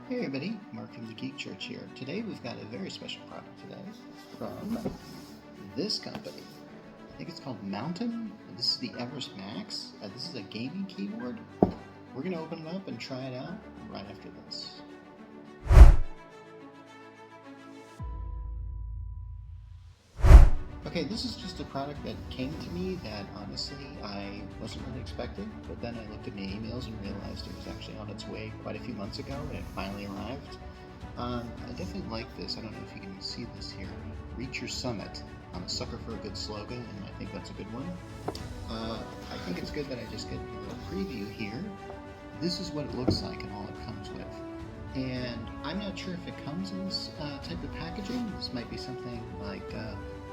Hey everybody, Mark from the Geek Church here. Today we've got a very special product today from this company. I think it's called Mountain. This is the Everest Max. This is a gaming keyboard. We're going to open it up and try it out right after this. Okay, this is just a product that came to me that honestly I wasn't really expecting, but then I looked at my emails and realized it was actually on its way quite a few months ago and it finally arrived. I definitely like this. I don't know if you can see this here. Reach your summit. I'm a sucker for a good slogan, and I think that's a good one. I think it's good that I just get a little preview here. This is what it looks like and all it comes with. And I'm not sure if it comes in this type of packaging. This might be something like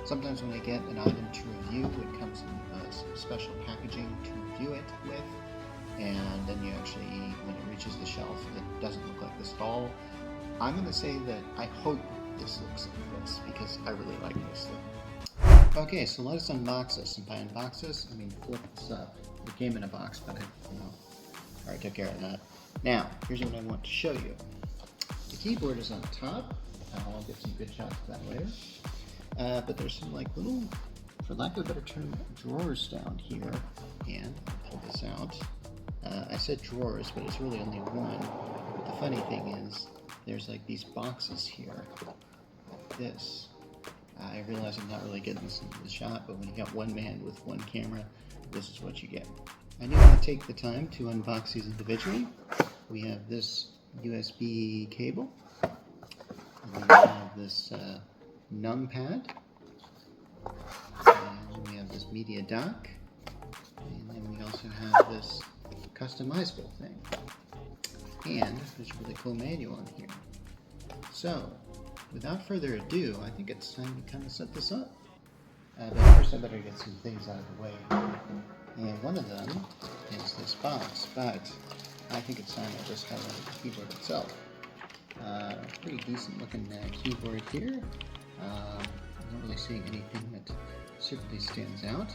sometimes when I get an item to review, it comes in some special packaging to review it with, and then you actually, when it reaches the shelf, it doesn't look like this at all. I'm going to say that I hope this looks like this, because I really like this thing. Okay, so let us unbox this, and by unbox this, I mean flip this up. It came in a box, but I already took care of that. Now, here's what I want to show you. The keyboard is on top. I'll get some good shots of that later. But there's some like little, for lack of a better term, drawers down here, and I'll pull this out. I said drawers, but it's really only one. But the funny thing is, there's like these boxes here, like this. I realize I'm not really getting this into the shot, but when you got one man with one camera, this is what you get. I do want to take the time to unbox these individually. We have this USB cable, and we have this numpad, and we have this media dock, and then we also have this customizable thing, and there's a really cool manual in here. So without further ado, I think it's time to kind of set this up. But first I better get some things out of the way, and one of them is this box, but I think it's time to just highlight the keyboard itself. Pretty decent looking keyboard here. I'm not really seeing anything that certainly stands out.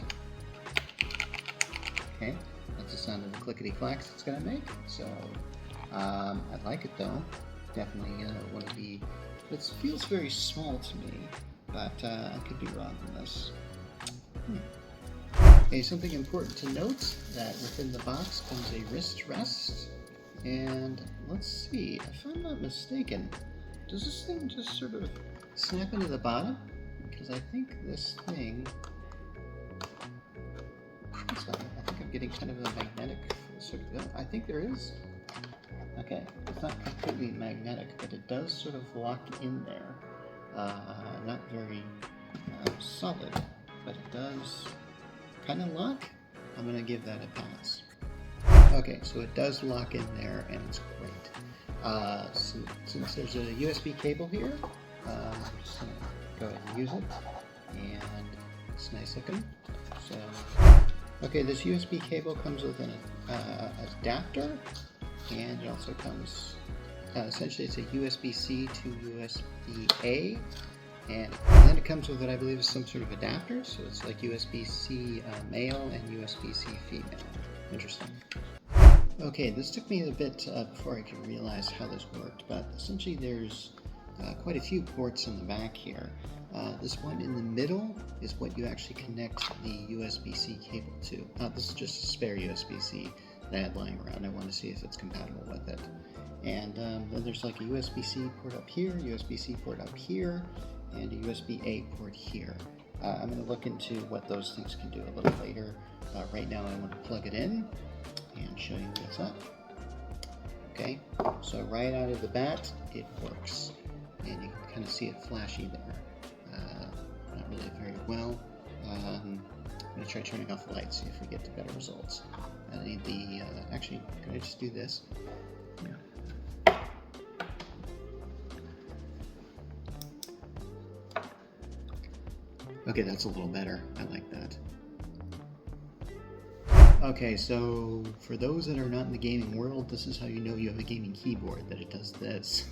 Okay, that's the sound of the clickety-clacks it's going to make. So, I like it though. Definitely one of the... It feels very small to me, but I could be wrong on this. Okay, something important to note, that within the box comes a wrist rest. And let's see, if I'm not mistaken, does this thing just sort of snap into the bottom? Because I think this thing, I think I'm getting kind of a magnetic sort of, I think there is. Okay, it's not completely magnetic, but it does sort of lock in there. Not very solid, but it does kind of lock. I'm going to give that a pass. Okay, so it does lock in there, and it's great. So, since there's a USB cable here, I'm just going to go ahead and use it, and it's nice looking. So, okay, this USB cable comes with an adapter, and it also comes, essentially it's a USB-C to USB-A, and then it comes with what I believe is some sort of adapter, so it's like USB-C male and USB-C female. Interesting. Okay, this took me a bit before I could realize how this worked, but essentially there's quite a few ports in the back here. This one in the middle is what you actually connect the USB-C cable to. This is just a spare USB-C that I had lying around. I want to see if it's compatible with it. And then there's like a USB-C port up here, USB-C port up here, and a USB-A port here. I'm going to look into what those things can do a little later. Right now I want to plug it in and show you what's up. Okay, so right out of the bat, it works. And you can kind of see it flashy there. Not really very well. I'm going to try turning off the lights, see if we get to better results. I need the, actually, can I just do this? Yeah. Okay, that's a little better. I like that. Okay, so for those that are not in the gaming world, this is how you know you have a gaming keyboard, that it does this.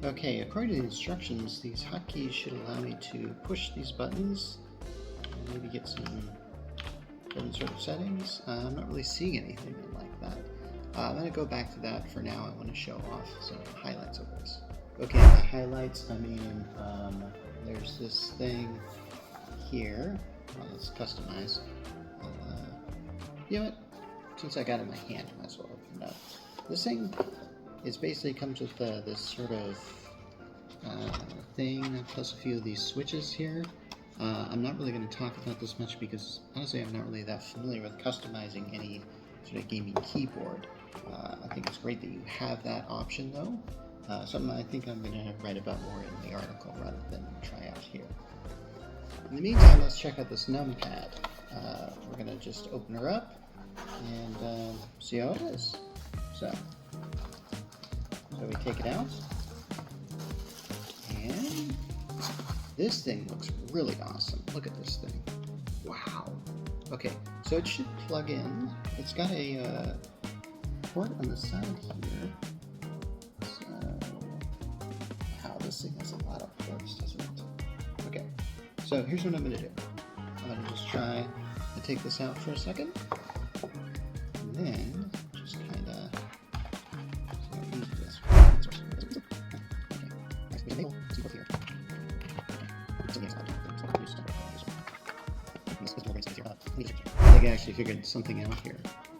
Okay, according to the instructions, these hotkeys should allow me to push these buttons and maybe get some different sort of settings. I'm not really seeing anything like that. I'm going to go back to that for now. I want to show off some highlights of this. Okay, the highlights, I mean, there's this thing here. Well, let's customize. You know what? Since I got it in my hand, I might as well open it up. This thing is basically comes with this sort of thing, plus a few of these switches here. I'm not really going to talk about this much because honestly I'm not really that familiar with customizing any sort of gaming keyboard. I think it's great that you have that option though. Something I think I'm going to write about more in the article rather than try out here. In the meantime, let's check out this numpad. We're going to just open her up and see how it is. So we take it out, and this thing looks really awesome. Look at this thing. Wow. Okay, so it should plug in. It's got a port on the side here. So, wow, this thing has a lot of ports, doesn't it? Okay, so here's what I'm going to do. I'm going to just try to take this out for a second, and then just kind of ease this. Okay. I think I actually figured something out here.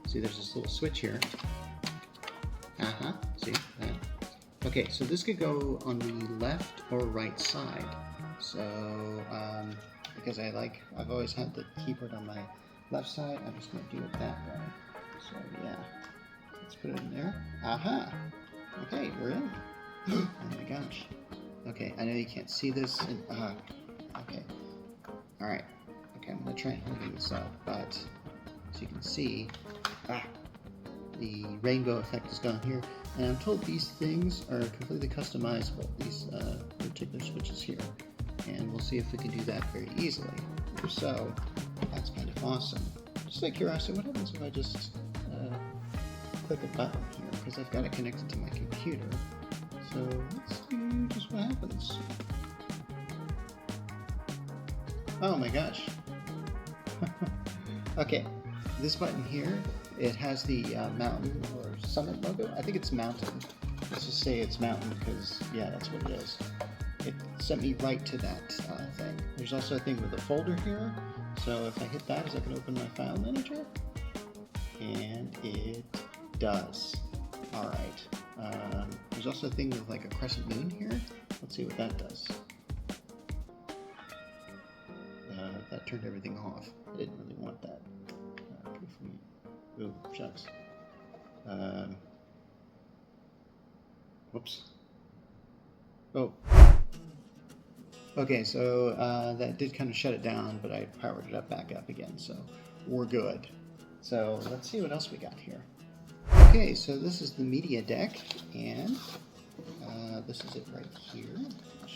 See, there's this little switch here. See that? Okay, so this could go on the left or right side. So, because I've always had the keyboard on my left side, I'm just going to do it that way. So yeah, let's put it in there. Okay, we're in. Oh my gosh. Okay, I know you can't see this. Okay. Alright. Okay, I'm going to try and hold this up, but as you can see, the rainbow effect is gone here. And I'm told these things are completely customizable, these particular switches here. And we'll see if we can do that very easily. If so, that's kind of awesome. Just out of curiosity, what happens if I just click a button here? Because I've got it connected to my computer. So let's see just what happens. Oh my gosh. Okay, this button here, it has the mountain or summit logo. I think it's mountain. Let's just say it's mountain because, yeah, that's what it is. It sent me right to that thing. There's also a thing with a folder here. So if I hit that, is that going to open my file manager? And it does. Alright. There's also a thing with like a crescent moon here. Let's see what that does. That turned everything off. I didn't really want that. Ooh, shucks. Whoops. Oh. Okay, so that did kind of shut it down, but I powered it back up again, so we're good. So let's see what else we got here. Okay, so this is the media deck, and this is it right here.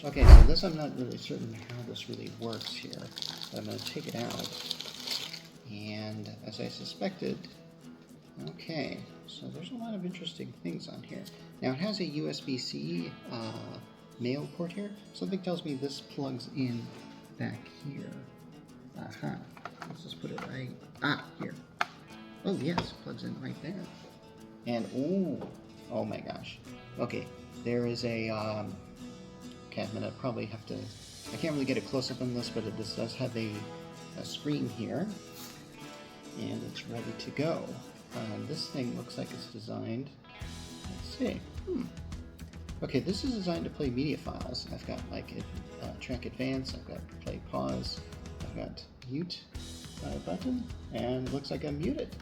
Okay, so this I'm not really certain how this really works here, but I'm going to take it out. And as I suspected, okay, so there's a lot of interesting things on here. Now it has a USB-C mail port here. Something tells me this plugs in back here. Let's just put it right, here. Oh yes, plugs in right there. And oh my gosh. Okay, there is a, okay, I'm gonna probably have to, I can't really get a close-up on this, but this does have a screen here. And it's ready to go. This thing looks like it's designed, let's see. Okay, this is designed to play media files. I've got like track advance, I've got play pause, I've got mute button, and looks like I'm muted.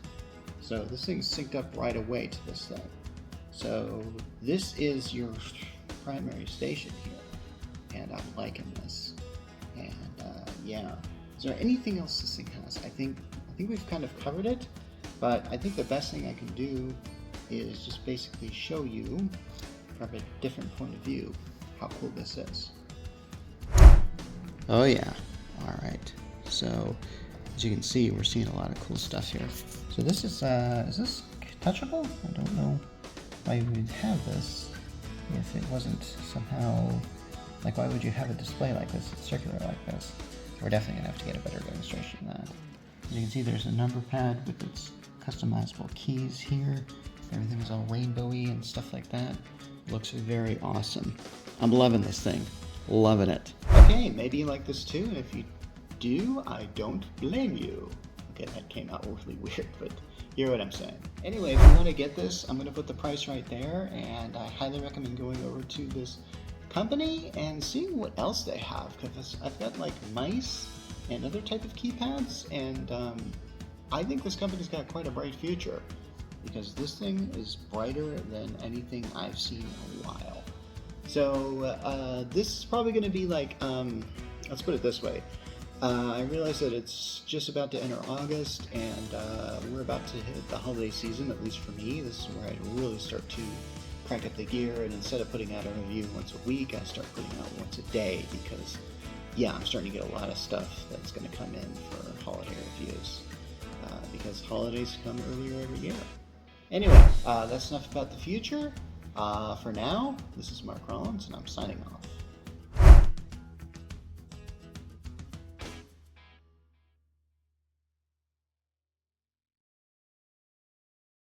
So this thing's synced up right away to this thing. So this is your primary station here, and I'm liking this. And yeah, is there anything else this thing has? I think we've kind of covered it, but I think the best thing I can do is just basically show you from a different point of view how cool this is. Oh yeah, alright. So as you can see, we're seeing a lot of cool stuff here. So this is this touchable? I don't know why you would have this if it wasn't somehow, like why would you have a display like this? It's circular like this. We're definitely gonna have to get a better demonstration of that. As you can see, there's a number pad with its customizable keys here. Everything is all rainbowy and stuff like that. Looks very awesome. I'm loving this thing. Loving it. Okay, maybe you like this too, and if you do, I don't blame you. Okay, that came out really weird, but you hear what I'm saying. Anyway, if you want to get this, I'm going to put the price right there, and I highly recommend going over to this company and seeing what else they have, because I've got like mice and other type of keypads, and I think this company's got quite a bright future, because this thing is brighter than anything I've seen in a while. So this is probably going to be like, let's put it this way. I realize that it's just about to enter August, and we're about to hit the holiday season, at least for me. This is where I really start to crank up the gear, and instead of putting out a review once a week, I start putting out once a day, because yeah, I'm starting to get a lot of stuff that's going to come in for holiday reviews, because holidays come earlier every year. Anyway, that's enough about the future. For now, this is Mark Rollins, and I'm signing off.